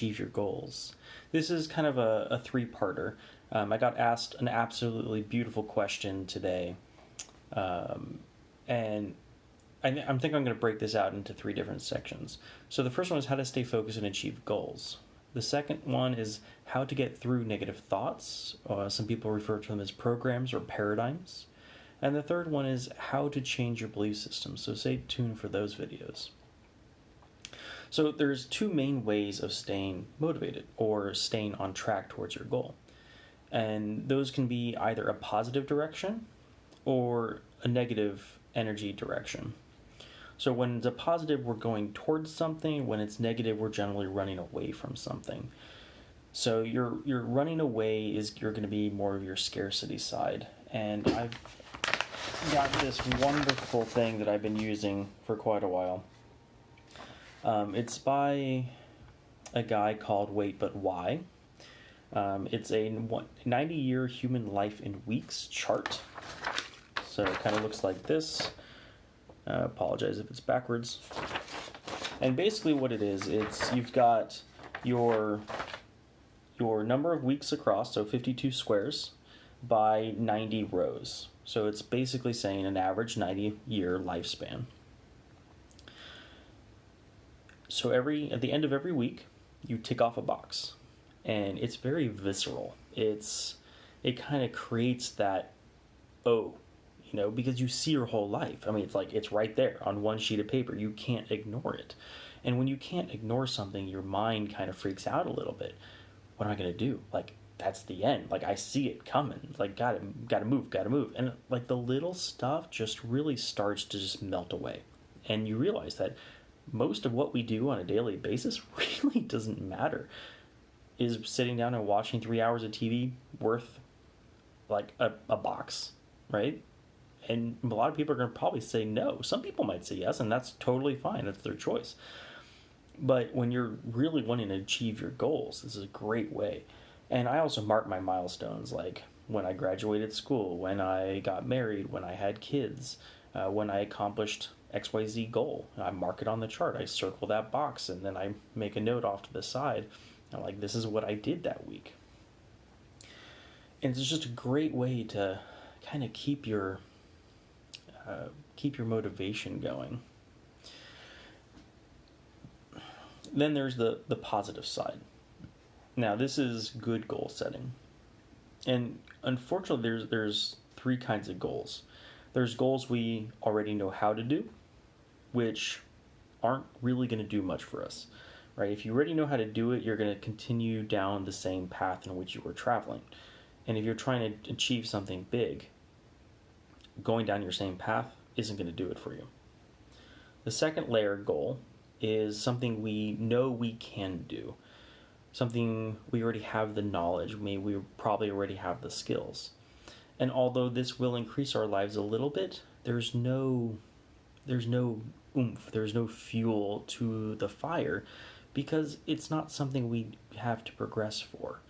achieve your goals. This is kind of a three-parter. I got asked an absolutely beautiful question today, and I think I'm going to break this out into three different sections. So the first one is how to stay focused and achieve goals. The second one is how to get through negative thoughts. Some people refer to them as programs or paradigms. And the third one is how to change your belief system. So stay tuned for those videos. So there's two main ways of staying motivated or staying on track towards your goal. And those can be either a positive direction or a negative energy direction. So when it's a positive, we're going towards something. When it's negative, we're generally running away from something. So your running away you're going to be more of your scarcity side. And I've got this wonderful thing that I've been using for quite a while. It's by a guy called Wait But Why. It's a 90-year human life in weeks chart. So it kind of looks like this. Apologize if it's backwards. And basically what it is, you've got your number of weeks across, so 52 squares, by 90 rows. So it's basically saying an average 90-year lifespan. So at the end of every week, you tick off a box. And it's very visceral. It kind of creates that, because you see your whole life. I mean, it's right there on one sheet of paper. You can't ignore it. And when you can't ignore something, your mind kind of freaks out a little bit. What am I going to do? That's the end. I see it coming. Gotta move. And the little stuff just really starts to just melt away. And you realize that most of what we do on a daily basis really doesn't matter. Is sitting down and watching 3 hours of TV worth a box, right? And a lot of people are going to probably say no. Some people might say yes, and that's totally fine. That's their choice. But when you're really wanting to achieve your goals, this is a great way. And I also mark my milestones, like when I graduated school, when I got married, when I had kids, when I accomplished XYZ goal. I mark it on the chart. I circle that box, and then I make a note off to the side. This is what I did that week. And it's just a great way to kind of keep your motivation going. Then there's the positive side. Now, this is good goal setting. And unfortunately, there's three kinds of goals. There's goals we already know how to do, which aren't really going to do much for us. Right? If you already know how to do it, you're going to continue down the same path in which you were traveling. And if you're trying to achieve something big, going down your same path isn't going to do it for you. The second layer goal is something we know we can do. Something we already have the knowledge, maybe we probably already have the skills. And although this will increase our lives a little bit, there's no oomph, there's no fuel to the fire, because it's not something we have to progress for.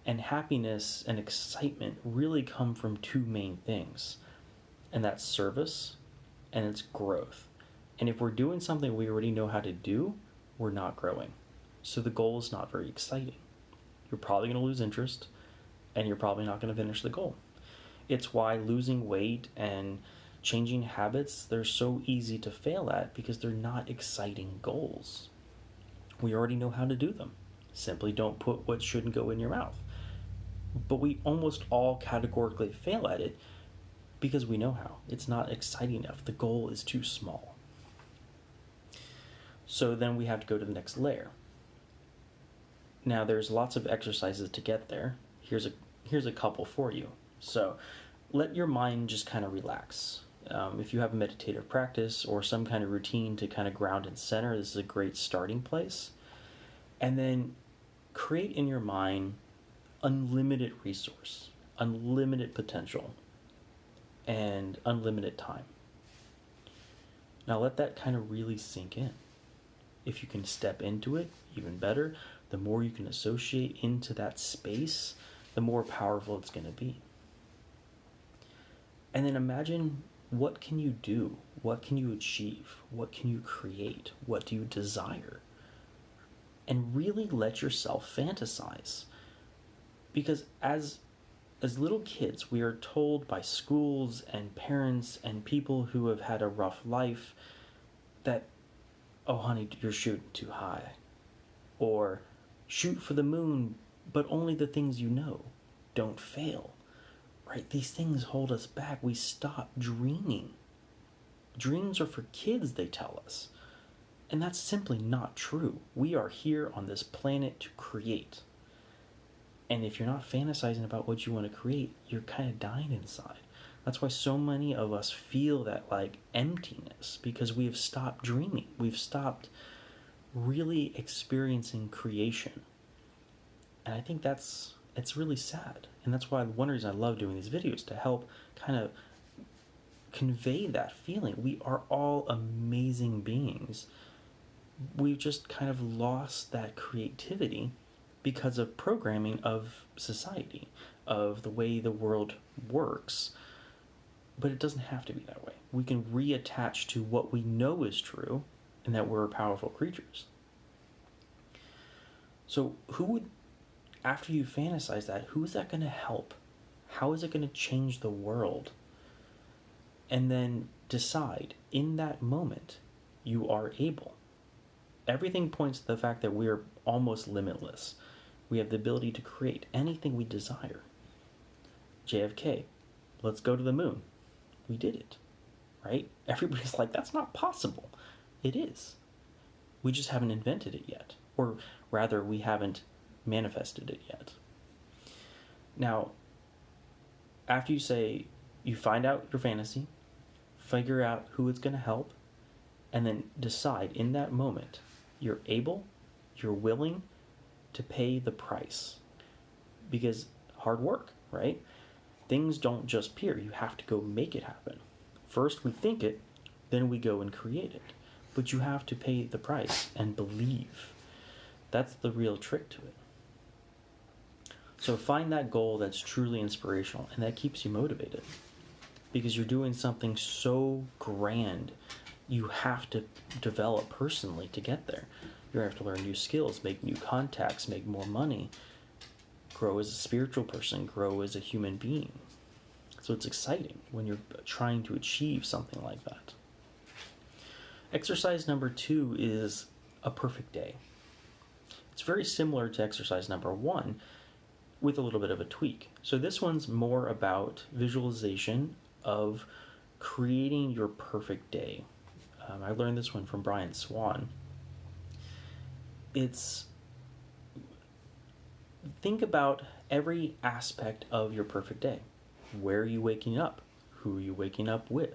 And happiness and excitement really come from two main things, and that's service and it's growth. And if we're doing something we already know how to do, we're not growing. So the goal is not very exciting. You're probably going to lose interest, and you're probably not going to finish the goal. It's why losing weight and changing habits, they're so easy to fail at, because they're not exciting goals. We already know how to do them. Simply don't put what shouldn't go in your mouth. But we almost all categorically fail at it because we know how. It's not exciting enough. The goal is too small. So then we have to go to the next layer. Now there's lots of exercises to get there. Here's a couple for you. So let your mind just kind of relax. If you have a meditative practice or some kind of routine to kind of ground and center, this is a great starting place. And then create in your mind unlimited resource, unlimited potential, and unlimited time. Now let that kind of really sink in. If you can step into it, even better. The more you can associate into that space, the more powerful it's going to be. And then imagine, what can you do? What can you achieve? What can you create? What do you desire? and really let yourself fantasize. Because as little kids, we are told by schools and parents and people who have had a rough life that, oh honey, you're shooting too high. Or shoot for the moon, but only the things you know. Don't fail. Right? These things hold us back. We stop dreaming. Dreams are for kids, they tell us. And that's simply not true. We are here on this planet to create. And if you're not fantasizing about what you want to create, you're kind of dying inside. That's why so many of us feel that like emptiness, because we have stopped dreaming. We've stopped really experiencing creation. And I think it's really sad. And that's why one reason I love doing these videos, to help kind of convey that feeling. We are all amazing beings. We've just kind of lost that creativity because of programming of society, of the way the world works. But it doesn't have to be that way. We can reattach to what we know is true, and that we're powerful creatures. So who would, after you fantasize that, who is that going to help? How is it going to change the world? And then decide, in that moment, you are able. Everything points to the fact that we are almost limitless. We have the ability to create anything we desire. JFK, let's go to the moon. We did it, right? Everybody's like, that's not possible. It is. We just haven't invented it yet. Or rather, we haven't manifested it yet. Now, after you find out your fantasy, figure out who it's going to help, and then decide in that moment, you're able, you're willing to pay the price. Because hard work, right? Things don't just appear. You have to go make it happen. First we think it, then we go and create it. But you have to pay the price and believe. That's the real trick to it. So find that goal that's truly inspirational and that keeps you motivated. Because you're doing something so grand, you have to develop personally to get there. You have to learn new skills, make new contacts, make more money, grow as a spiritual person, grow as a human being. So it's exciting when you're trying to achieve something like that. Exercise number 2 is a perfect day. It's very similar to exercise number 1 with a little bit of a tweak. So this one's more about visualization of creating your perfect day. I learned this one from Brian Swan. Think about every aspect of your perfect day. Where are you waking up? Who are you waking up with?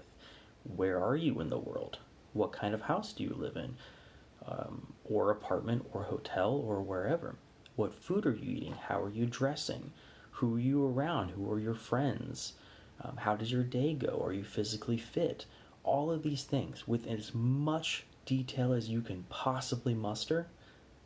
Where are you in the world? What kind of house do you live in? Or apartment or hotel or wherever? What food are you eating? How are you dressing? Who are you around? Who are your friends? How does your day go? Are you physically fit? All of these things with as much detail as you can possibly muster,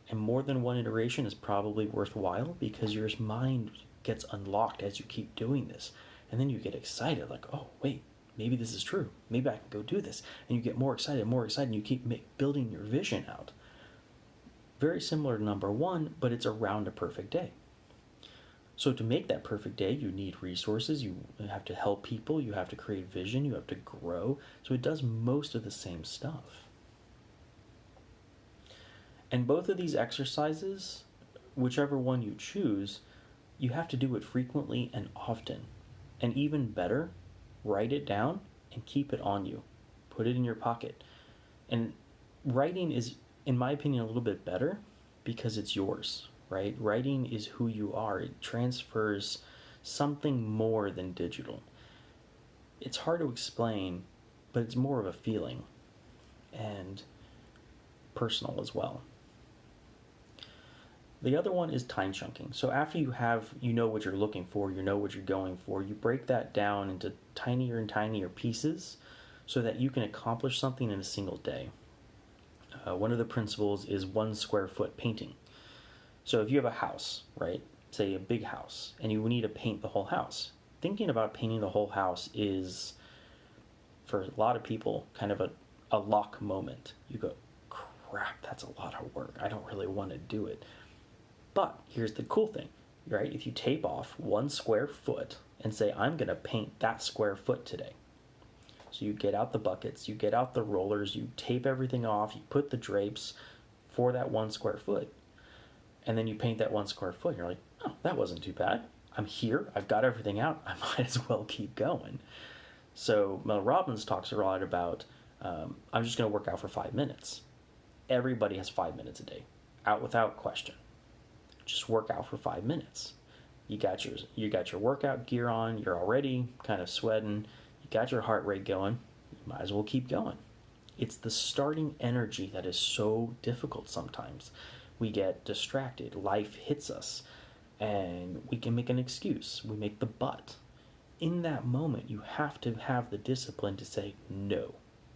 and more than one iteration is probably worthwhile because your mind gets unlocked as you keep doing this. And then you get excited, like, oh, wait, maybe this is true. Maybe I can go do this. And you get more excited, and you keep building your vision out. Very similar to number 1, but it's around a perfect day. So to make that perfect day, you need resources, you have to help people, you have to create vision, you have to grow. So it does most of the same stuff. And both of these exercises, whichever one you choose, you have to do it frequently and often. And even better, write it down and keep it on you. Put it in your pocket. And writing is, in my opinion, a little bit better because it's yours, right? Writing is who you are. It transfers something more than digital. It's hard to explain, but it's more of a feeling and personal as well. The other one is time chunking. So after you know what you're looking for, you know what you're going for, you break that down into tinier and tinier pieces so that you can accomplish something in a single day. One of the principles is 1 square foot painting. So if you have a house, right, say a big house, and you need to paint the whole house, thinking about painting the whole house is, for a lot of people, kind of a lock moment. You go, crap, that's a lot of work. I don't really want to do it. But here's the cool thing, right? If you tape off 1 square foot and say, I'm going to paint that square foot today. So you get out the buckets, you get out the rollers, you tape everything off, you put the drapes for that 1 square foot. And then you paint that 1 square foot. And you're like, oh, that wasn't too bad. I'm here. I've got everything out. I might as well keep going. So Mel Robbins talks a lot about, I'm just going to work out for 5 minutes. Everybody has 5 minutes a day, out without question. Just work out for 5 minutes. You got your workout gear on. You're already kind of sweating. You got your heart rate going. You might as well keep going. It's the starting energy that is so difficult sometimes. We get distracted. Life hits us, and we can make an excuse. We make the but. In that moment, you have to have the discipline to say, no,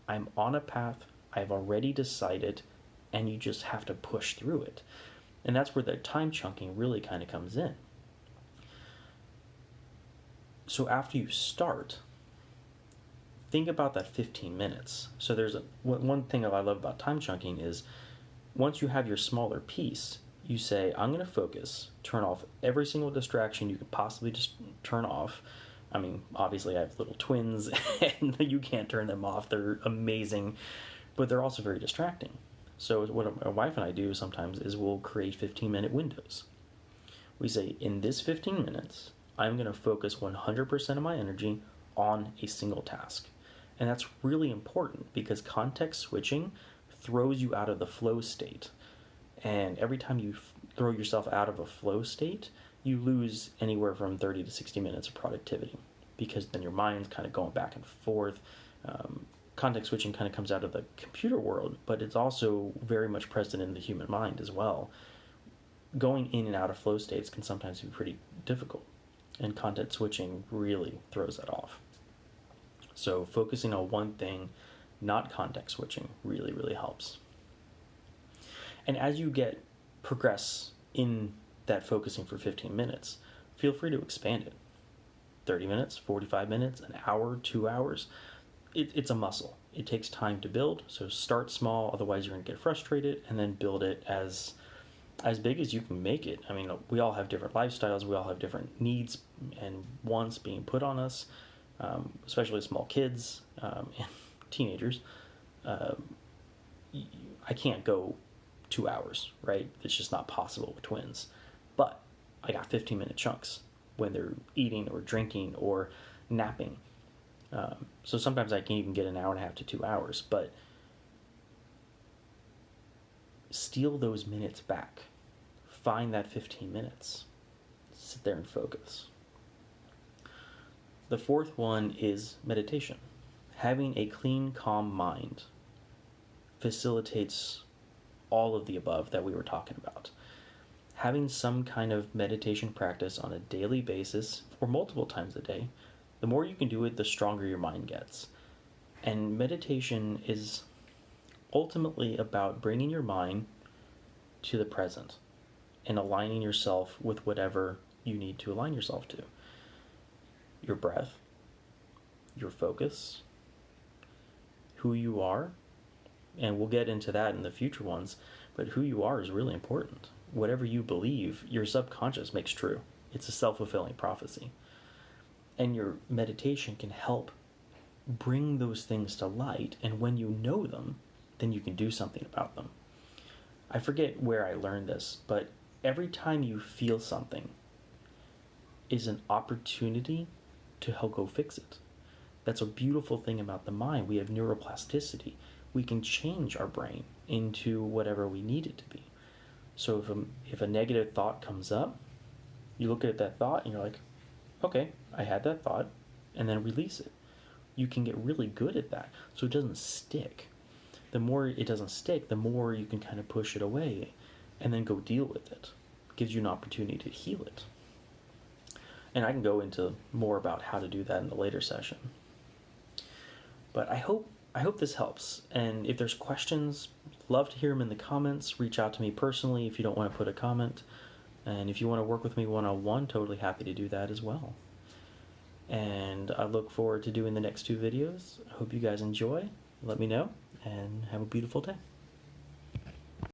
I'm on a path. I've already decided, and you just have to push through it. And that's where the time chunking really kind of comes in. So after you start, think about that 15 minutes. So there's one thing I love about time chunking is once you have your smaller piece, you say, I'm going to focus, turn off every single distraction you could possibly just turn off. I mean, obviously I have little twins and you can't turn them off. They're amazing, but they're also very distracting. So what my wife and I do sometimes is we'll create 15-minute windows. We say, in this 15 minutes, I'm going to focus 100% of my energy on a single task. And that's really important because context switching throws you out of the flow state. And every time you throw yourself out of a flow state, you lose anywhere from 30 to 60 minutes of productivity because then your mind's kind of going back and forth. Context switching kind of comes out of the computer world, but it's also very much present in the human mind as well. Going in and out of flow states can sometimes be pretty difficult, and context switching really throws that off. So focusing on one thing, not context switching, really, really helps. And as you progress in that focusing for 15 minutes, feel free to expand it. 30 minutes, 45 minutes, an hour, 2 hours. It's a muscle. It takes time to build, so start small, otherwise you're going to get frustrated, and then build it as big as you can make it. I mean, we all have different lifestyles, we all have different needs and wants being put on us, especially small kids and teenagers. I can't go 2 hours, right? It's just not possible with twins. But I got 15-minute chunks when they're eating or drinking or napping. So sometimes I can even get an hour and a half to 2 hours, but steal those minutes back. Find that 15 minutes. Sit there and focus. The fourth one is meditation. Having a clean, calm mind facilitates all of the above that we were talking about. Having some kind of meditation practice on a daily basis or multiple times a day, the more you can do it, the stronger your mind gets. And meditation is ultimately about bringing your mind to the present and aligning yourself with whatever you need to align yourself to. Your breath, your focus, who you are, and we'll get into that in the future ones, but who you are is really important. Whatever you believe, your subconscious makes true. It's a self-fulfilling prophecy. And your meditation can help bring those things to light, and when you know them, then you can do something about them. I forget where I learned this, but every time you feel something is an opportunity to help go fix it. That's a beautiful thing about the mind. We have neuroplasticity. We can change our brain into whatever we need it to be. So if a negative thought comes up, you look at that thought and you're like, okay, I had that thought, and then release it. You can get really good at that so it doesn't stick. The more it doesn't stick, the more you can kind of push it away and then go deal with it. It gives you an opportunity to heal it. And I can go into more about how to do that in a later session. But I hope this helps. And if there's questions, love to hear them in the comments. Reach out to me personally if you don't want to put a comment. And if you want to work with me one-on-one, totally happy to do that as well. And I look forward to doing the next 2 videos. I hope you guys enjoy. Let me know, and have a beautiful day.